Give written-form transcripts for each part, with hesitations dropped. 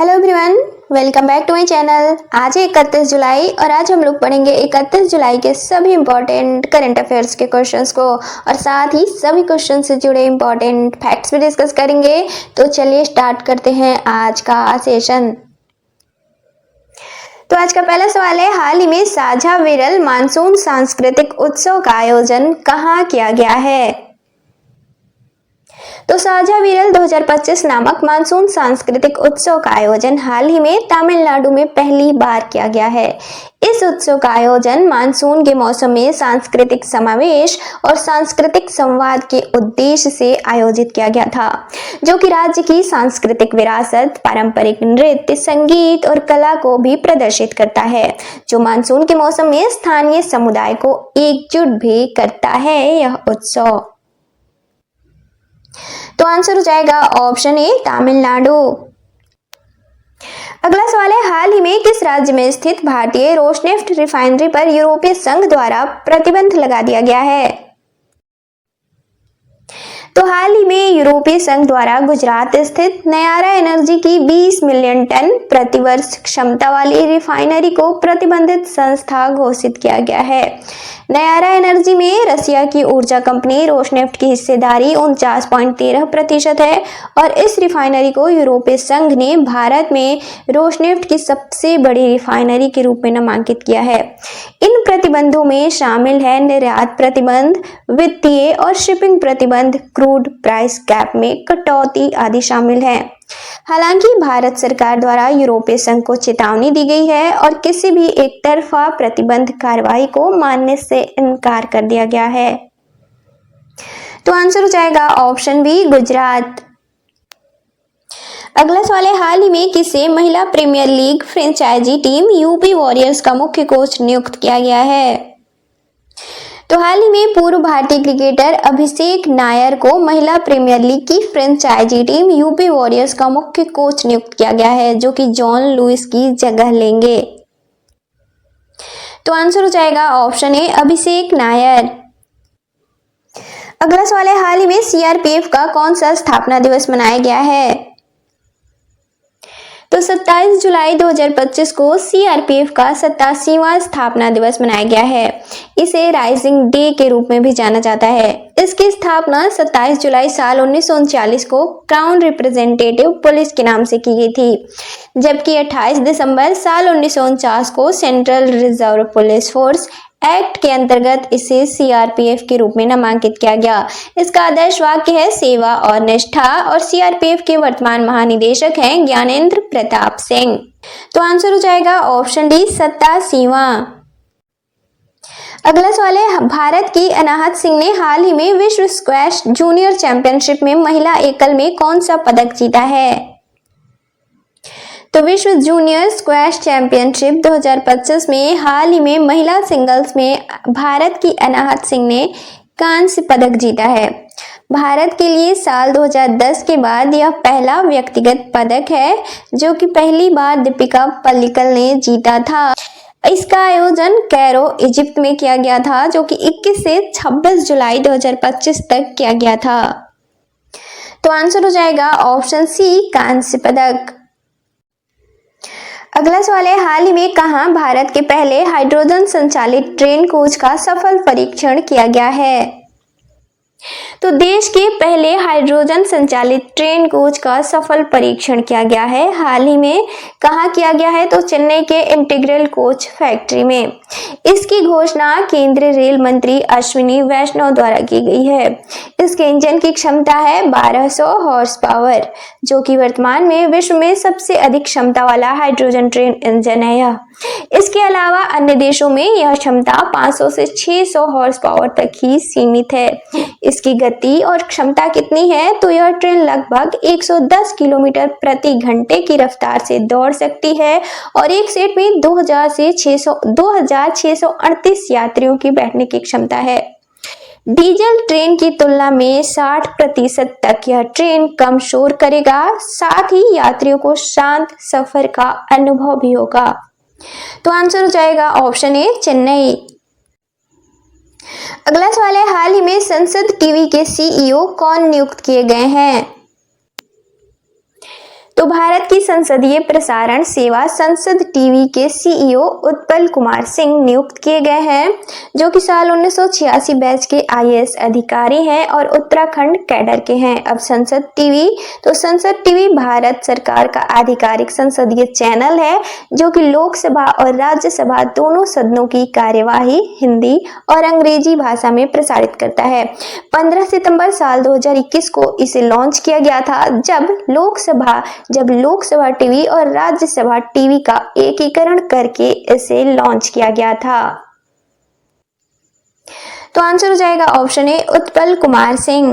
Hello everyone, welcome back to my channel. आज है 31 जुलाई और आज हम लोग पढ़ेंगे 31 जुलाई के सभी इंपॉर्टेंट करंट अफेयर्स के क्वेश्चंस को और साथ ही सभी क्वेश्चन से जुड़े इंपॉर्टेंट फैक्ट्स भी डिस्कस करेंगे। तो चलिए स्टार्ट करते हैं आज का सेशन। तो आज का पहला सवाल है, हाल ही में साझा विरल मानसून सांस्कृतिक उत्सव का आयोजन कहाँ किया गया है? तो साझा विरल 2025 नामक मानसून सांस्कृतिक उत्सव का आयोजन हाल ही में तमिलनाडु में पहली बार किया गया है। इस उत्सव का आयोजन मानसून के मौसम में सांस्कृतिक समावेश और सांस्कृतिक संवाद के उद्देश्य से आयोजित किया गया था, जो कि राज्य की सांस्कृतिक विरासत, पारंपरिक नृत्य, संगीत और कला को भी प्रदर्शित करता है, जो मानसून के मौसम में स्थानीय समुदाय को एकजुट भी करता है। यह उत्सव तो आंसर हो जाएगा ऑप्शन ए तमिलनाडु। अगला सवाल है, हाल ही में किस राज्य में स्थित भारतीय रोशनेफ्ट रिफाइनरी पर यूरोपीय संघ द्वारा प्रतिबंध लगा दिया गया है? तो हाल ही में यूरोपीय संघ द्वारा गुजरात स्थित नयारा एनर्जी की 20 मिलियन टन प्रतिवर्ष क्षमता वाली रिफाइनरी को प्रतिबंधित संस्था घोषित किया गया है। नयारा एनर्जी में रसिया की ऊर्जा कंपनी रोशनेफ्ट की हिस्सेदारी 49.13% है और इस रिफाइनरी को यूरोपीय संघ ने भारत में रोशनेफ्ट की सबसे बड़ी रिफाइनरी के रूप में नामांकित किया है। इन प्रतिबंधों में शामिल है निर्यात प्रतिबंध, वित्तीय और शिपिंग प्रतिबंध, क्रूड प्राइस कैप में कटौती आदि शामिल है। हालांकि भारत सरकार द्वारा यूरोपीय संघ को चेतावनी दी गई है और किसी भी एक तरफा प्रतिबंध कार्रवाई को मानने से इनकार कर दिया गया है। तो आंसर हो जाएगा ऑप्शन बी गुजरात। अगला सवाल है, हाल ही में किसे महिला premier league franchise team UP warriors का मुख्य कोच नियुक्त किया गया है? तो हाल ही में पूर्व भारतीय क्रिकेटर अभिषेक नायर को महिला प्रीमियर लीग की फ्रेंचाइजी टीम यूपी वॉरियर्स का मुख्य कोच नियुक्त किया गया है, जो कि जॉन लुइस की जगह लेंगे। तो आंसर हो जाएगा ऑप्शन ए अभिषेक नायर। अगला सवाल है, हाल ही में सीआरपीएफ का कौन सा स्थापना दिवस मनाया गया है? तो 27 जुलाई 2025 को सीआरपीएफ का 87वां स्थापना दिवस मनाया गया है। इसे राइजिंग डे के रूप में भी जाना जाता है। इसकी स्थापना 27 जुलाई साल 1939 को क्राउन रिप्रेजेंटेटिव पुलिस के नाम से की गई थी, जबकि 28 दिसंबर साल 1949 को central reserve police force act के अंतर्गत इसे सीआरपीएफ के रूप में नामांकित किया गया। इसका आदर्श वाक्य है सेवा और निष्ठा और सीआरपीएफ के वर्तमान महानिदेशक हैं ज्ञानेंद्र प्रताप सिंह। तो आंसर हो जाएगा ऑप्शन डी 87वां। अगला सवाल है, भारत की अनाहत सिंह ने हाल ही में विश्व स्क्वैश जूनियर चैंपियनशिप में महिला एकल में कौन सा पदक जीता है? तो विश्व जूनियर स्क्वैश चैंपियनशिप 2025 में हाल ही में महिला सिंगल्स में भारत की अनाहत सिंह ने कांस्य पदक जीता है। भारत के लिए साल 2010 के बाद यह पहला व्यक्तिगत पदक है, जो कि पहली बार दीपिका पल्लिकल ने जीता था। इसका आयोजन कैरो इजिप्ट में किया गया था, जो कि 21 से 26 जुलाई 2025 तक किया गया था। तो आंसर हो जाएगा ऑप्शन सी कांस्य पदक। अगला सवाल है, हाल ही में कहां भारत के पहले हाइड्रोजन संचालित ट्रेन कोच का सफल परीक्षण किया गया है? तो देश के पहले हाइड्रोजन संचालित ट्रेन कोच का सफल परीक्षण किया गया है। हाल ही में कहाँ किया गया है? तो चेन्नई के इंटीग्रल कोच फैक्ट्री में। इसकी घोषणा केंद्रीय रेल मंत्री अश्विनी वैष्णव द्वारा की गई है। इसके इंजन की क्षमता है 1200 हॉर्स पावर, जो कि वर्तमान में विश्व में सबसे अधिक क्षमता वाला हाइड्रोजन ट्रेन इंजन है। यह इसके अलावा अन्य देशों में यह क्षमता 500 से 600 हॉर्स पावर तक ही सीमित है। इसकी गति और क्षमता कितनी है? तो यह ट्रेन लगभग 110 किलोमीटर प्रति घंटे की रफ्तार से दौड़ सकती है और एक सेट में 2638 यात्रियों की बैठने की क्षमता है। डीजल ट्रेन की तुलना में 60% तक यह ट्रेन कम शोर करेगा, साथ ही यात्रियों को शांत सफर का अनुभव भी होगा। तो आंसर हो जाएगा ऑप्शन ए चेन्नई। अगला सवाल है, हाल ही में संसद टीवी के सीईओ कौन नियुक्त किए गए हैं? तो भारत की संसदीय प्रसारण सेवा संसद टीवी के सीईओ उत्पल कुमार सिंह नियुक्त किए गए हैं, जो कि साल 1986 बैच के आईएएस अधिकारी हैं और उत्तराखंड कैडर के हैं। अब संसद टीवी भारत सरकार का आधिकारिक संसदीय चैनल है, जो कि लोकसभा और राज्यसभा दोनों सदनों की कार्यवाही हिंदी और अंग्रेजी भाषा में प्रसारित करता है। 15 सितंबर साल 2021 को इसे लॉन्च किया गया था, जब लोकसभा टीवी और राज्यसभा टीवी का एकीकरण करके इसे लॉन्च किया गया था। तो आंसर हो जाएगा ऑप्शन ए उत्पल कुमार सिंह।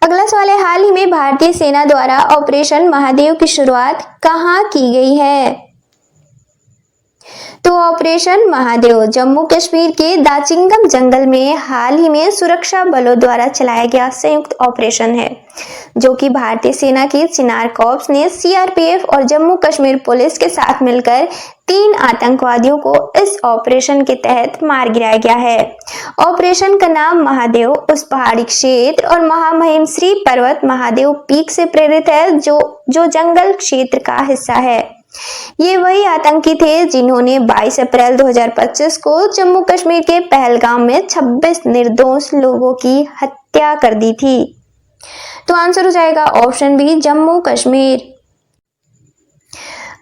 अगला सवाल है, हाल ही में भारतीय सेना द्वारा ऑपरेशन महादेव की शुरुआत कहां की गई है? तो ऑपरेशन महादेव जम्मू कश्मीर के दाचिंगम जंगल में हाल ही में सुरक्षा बलों द्वारा चलाया गया संयुक्त ऑपरेशन है, जो कि भारतीय सेना की चिनार कॉर्प्स ने सीआरपीएफ और जम्मू कश्मीर पुलिस के साथ मिलकर 3 आतंकवादियों को इस ऑपरेशन के तहत मार गिराया गया है। ऑपरेशन का नाम महादेव उस पहाड़ी क्षेत्र और महामहिम श्री पर्वत महादेव पीक से प्रेरित है, जो जंगल क्षेत्र का हिस्सा है। ये वही आतंकी थे जिन्होंने 22 अप्रैल 2025 को जम्मू कश्मीर के पहलगाम में 26 निर्दोष लोगों की हत्या कर दी थी। तो आंसर हो जाएगा ऑप्शन बी जम्मू कश्मीर।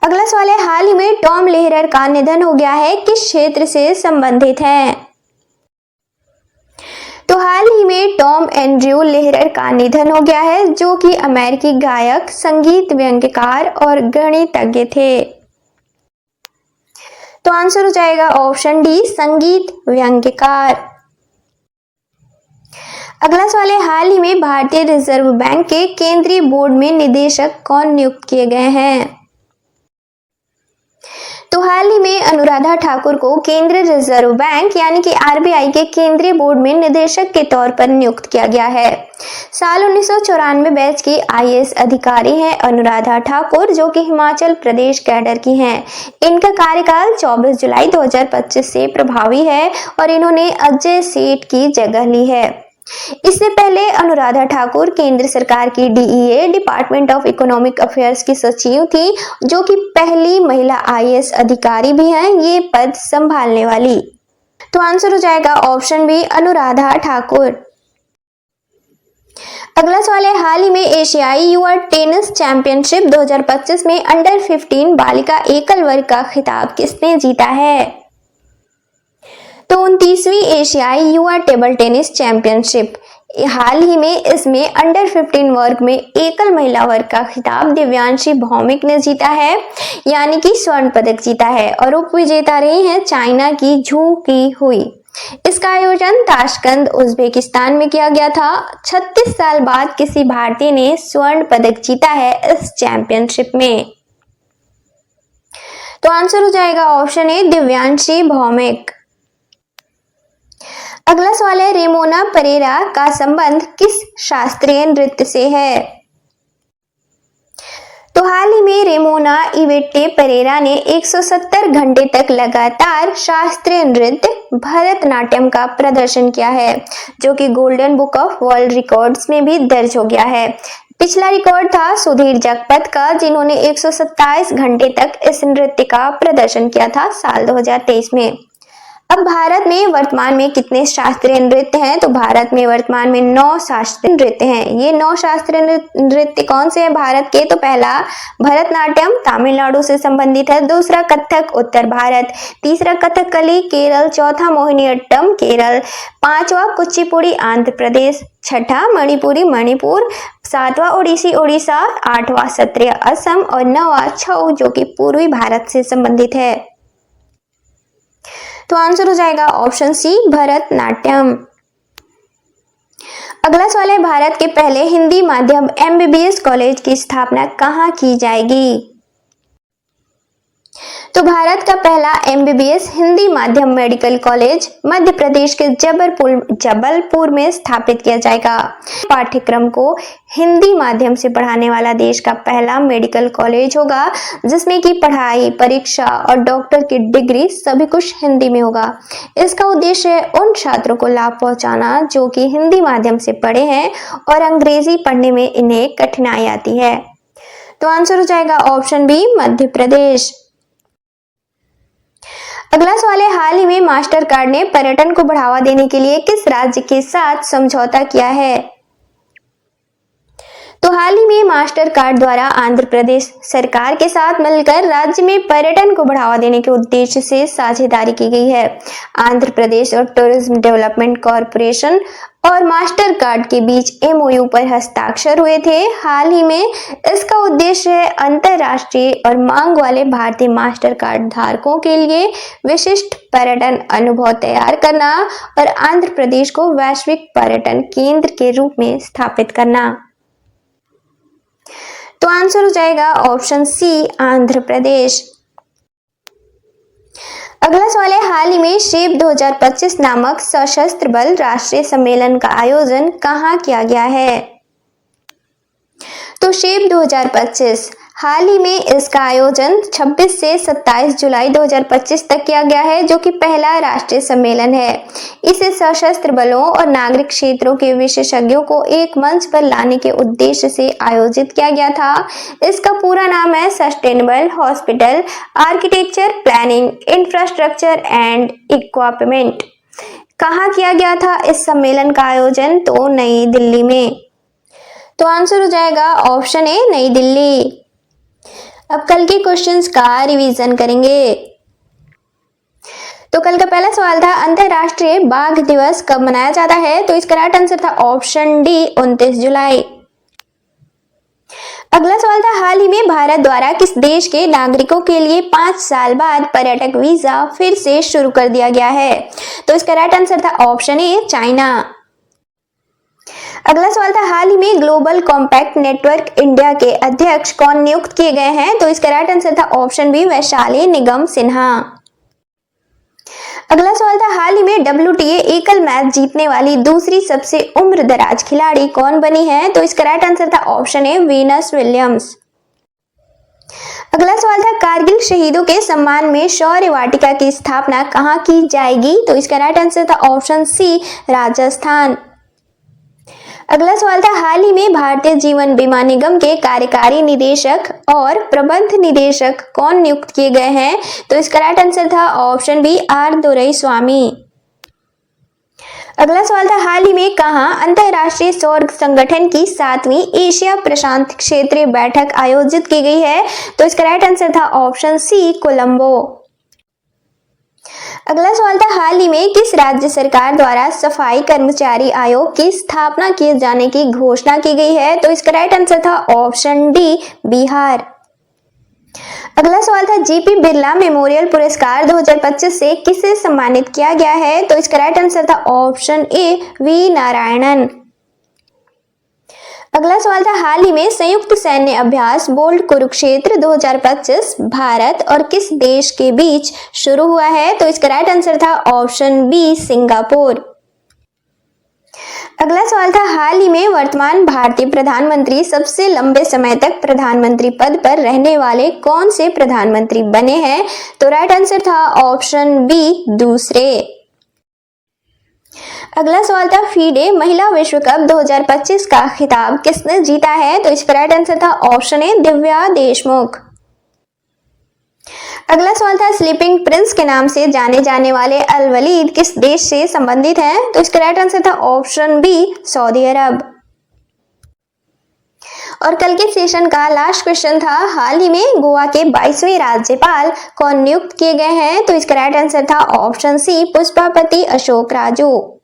अगला सवाल है, हाल ही में टॉम लेहरर का निधन हो गया है, किस क्षेत्र से संबंधित है? तो हाल ही में टॉम एंड्रयू लेहरर का निधन हो गया है, जो कि अमेरिकी गायक, संगीत व्यंग्यकार और गणितज्ञ थे। तो आंसर हो जाएगा ऑप्शन डी संगीत व्यंग्यकार। अगला सवाल है, हाल ही में भारतीय रिजर्व बैंक के केंद्रीय बोर्ड में निदेशक कौन नियुक्त किए गए हैं? तो हाल ही में अनुराधा ठाकुर को केंद्रीय रिजर्व बैंक यानी कि आरबीआई के केंद्रीय बोर्ड में निदेशक के तौर पर नियुक्त किया गया है। साल 1994 बैच की आईएएस अधिकारी हैं अनुराधा ठाकुर, जो कि हिमाचल प्रदेश कैडर की हैं। इनका कार्यकाल 24 जुलाई 2025 से प्रभावी है और इन्होंने अजय सेठ की जगह ली है। इससे पहले अनुराधा ठाकुर केंद्र सरकार की DEA department of economic affairs की सचिव थी, जो कि पहली महिला आईएएस अधिकारी भी हैं ये पद संभालने वाली। तो आंसर हो जाएगा ऑप्शन बी अनुराधा ठाकुर। अगला सवाल है, हाल ही में एशियाई युवा टेनिस चैंपियनशिप 2025 में अंडर 15 बालिका एकल वर्ग का खिताब किसने जीता है? तो 29वीं एशियाई युवा टेबल टेनिस चैंपियनशिप हाल ही में इसमें अंडर 15 वर्ग में एकल महिला वर्ग का खिताब दिव्यांशी भौमिक ने जीता है, यानी कि स्वर्ण पदक जीता है, और उप विजेता रही हैं चाइना की झू की हुई। इसका आयोजन ताशकंद उज्बेकिस्तान में किया गया था। 36 साल बाद किसी भारतीय ने स्वर्ण पदक जीता है इस चैंपियनशिप में। तो आंसर हो जाएगा ऑप्शन ए दिव्यांशी भौमिक। अगला सवाल है, रेमोना परेरा का संबंध किस शास्त्रीय नृत्य से है? तो हाल ही में रेमोना इवेट्टे परेरा ने 170 घंटे तक लगातार शास्त्रीय नृत्य भरतनाट्यम का प्रदर्शन किया है, जो कि golden book of world records में भी दर्ज हो गया है। पिछला रिकॉर्ड था सुधीर जगपत का, जिन्होंने 127 घंटे तक इस नृत्य का प्रदर्शन किया था साल 2023 में। अब भारत में वर्तमान में कितने शास्त्रीय नृत्य हैं? तो भारत में वर्तमान में 9 शास्त्रीय नृत्य हैं। ये 9 शास्त्रीय नृत्य कौन से हैं भारत के? तो पहला भरतनाट्यम तमिलनाडु से संबंधित है, दूसरा कथक उत्तर भारत, तीसरा कथकली केरल, चौथा मोहिनीअट्टम केरल, पांचवा कुचिपुड़ी आंध्र प्रदेश, छठा मणिपुरी मणिपुर, सातवां ओडिसी ओडिशा, आठवां सत्रिय असम और नौवां छऊ, जो कि पूर्वी भारत से संबंधित है। तो आंसर हो जाएगा ऑप्शन सी भरतनाट्यम। अगला सवाल है, भारत के पहले हिंदी माध्यम एमबीबीएस कॉलेज की स्थापना कहाँ की जाएगी? तो भारत का पहला एमबीबीएस हिंदी माध्यम मेडिकल कॉलेज मध्य प्रदेश के जबलपुर में स्थापित किया जाएगा। पाठ्यक्रम को हिंदी माध्यम से पढ़ाने वाला देश का पहला मेडिकल कॉलेज होगा, जिसमें की पढ़ाई, परीक्षा और डॉक्टर की डिग्री सभी कुछ हिंदी में होगा। इसका उद्देश्य है उन छात्रों को लाभ पहुंचाना जो कि हिंदी माध्यम से पढ़े हैं और अंग्रेजी पढ़ने में इन्हें कठिनाई आती है। तो आंसर हो जाएगा ऑप्शन बी, मध्य प्रदेश। अगला सवाल है, हाल ही में मास्टर कार्ड ने पर्यटन को बढ़ावा देने के लिए किस राज्य के साथ समझौता किया है? तो हाल ही में मास्टर कार्ड द्वारा आंध्र प्रदेश सरकार के साथ मिलकर राज्य में पर्यटन को बढ़ावा देने के उद्देश्य से साझेदारी की गई है। आंध्र प्रदेश और टूरिज्म डेवलपमेंट कॉरपोरेशन और मास्टर कार्ड के बीच एमओयू पर हस्ताक्षर हुए थे। हाल ही में इसका उद्देश्य है अंतर्राष्ट्रीय और मांग वाले भारतीय मास्टर कार्ड धारकों के लिए विशिष्ट पर्यटन अनुभव तैयार करना और आंध्र प्रदेश को वैश्विक पर्यटन केंद्र के रूप में स्थापित करना। तो आंसर हो जाएगा ऑप्शन सी, आंध्र प्रदेश। अगला सवाल है, हाल ही में शेप 2025 नामक सशस्त्र बल राष्ट्रीय सम्मेलन का आयोजन कहाँ किया गया है? तो शेप 2025 हाल ही में इसका आयोजन 26 से 27 जुलाई 2025 तक किया गया है, जो कि पहला राष्ट्रीय सम्मेलन है। इसे सशस्त्र बलों और नागरिक क्षेत्रों के विशेषज्ञों को एक मंच पर लाने के उद्देश्य से आयोजित किया गया था। इसका पूरा नाम है sustainable hospital architecture planning infrastructure and equipment. कहाँ किया गया था इस सम्मेलन का आयोजन? तो नई दिल्ली में। तो आंसर हो जाएगा ऑप्शन ए, नई दिल्ली। अब कल के क्वेश्चंस का रिवीजन करेंगे। तो कल का पहला सवाल था, अंतरराष्ट्रीय बाघ दिवस कब मनाया जाता है? तो इसका राइट आंसर था ऑप्शन डी, 29 जुलाई। अगला सवाल था, हाल ही में भारत द्वारा किस देश के नागरिकों के लिए 5 साल बाद पर्यटक वीजा फिर से शुरू कर दिया गया है? तो इसका राइट आंसर था ऑप्शन ए, चाइना। अगला सवाल था, हाल ही में ग्लोबल कॉम्पैक्ट नेटवर्क इंडिया के अध्यक्ष कौन नियुक्त किए गए हैं? तो इसका राइट आंसर था ऑप्शन बी, वैशाली निगम सिन्हा। अगला सवाल था, हाल ही में WTA एकल मैच जीतने वाली दूसरी सबसे उम्रदराज खिलाड़ी कौन बनी है? तो इसका राइट आंसर था ऑप्शन ए, वीनस विलियम्स। अगला सवाल था, कारगिल शहीदों के सम्मान में शौर्य वाटिका की स्थापना कहाँ की जाएगी? तो इसका राइट आंसर था ऑप्शन सी, राजस्थान। अगला सवाल था, हाल ही में भारतीय जीवन बीमा निगम के कार्यकारी निदेशक और प्रबंध निदेशक कौन नियुक्त किए गए हैं? तो इसका राइट आंसर था ऑप्शन बी, आर दोरईस्वामी। अगला सवाल था, हाल ही में कहाँ अंतर्राष्ट्रीय सौर संगठन की 7वीं एशिया प्रशांत क्षेत्रीय बैठक आयोजित की गई है? तो इसका राइट आंसर था ऑप्शन सी, कोलंबो। अगला सवाल था, हाल ही में किस राज्य सरकार द्वारा सफाई कर्मचारी आयोग की स्थापना किए जाने की घोषणा की गई है? तो इसका राइट आंसर था ऑप्शन डी, बिहार। अगला सवाल था, जीपी बिरला मेमोरियल पुरस्कार 2025 से किसे सम्मानित किया गया है? तो इसका राइट आंसर था ऑप्शन ए, वी नारायणन। अगला सवाल था, हाल ही में संयुक्त सैन्य अभ्यास बोल्ड कुरुक्षेत्र 2025 भारत और किस देश के बीच शुरू हुआ है? तो इसका राइट आंसर था ऑप्शन बी, सिंगापुर। अगला सवाल था, हाल ही में वर्तमान भारतीय प्रधानमंत्री सबसे लंबे समय तक प्रधानमंत्री पद पर रहने वाले कौन से प्रधानमंत्री बने हैं? तो राइट आंसर था ऑप्शन बी, दूसरे। अगला सवाल था, फीडे महिला विश्व कप 2025 का खिताब किसने जीता है? तो इसका राइट आंसर था ऑप्शन ए, दिव्या देशमुख। अगला सवाल था, स्लीपिंग प्रिंस के नाम से जाने जाने वाले अल वलीद किस देश से संबंधित हैं? तो इसका राइट आंसर था ऑप्शन बी, सऊदी अरब। और कल के सेशन का लास्ट क्वेश्चन था, हाल ही में गोवा के 22वें राज्यपाल कौन नियुक्त किए गए हैं? तो इसका राइट आंसर था ऑप्शन सी, पुष्पापति अशोक राजू।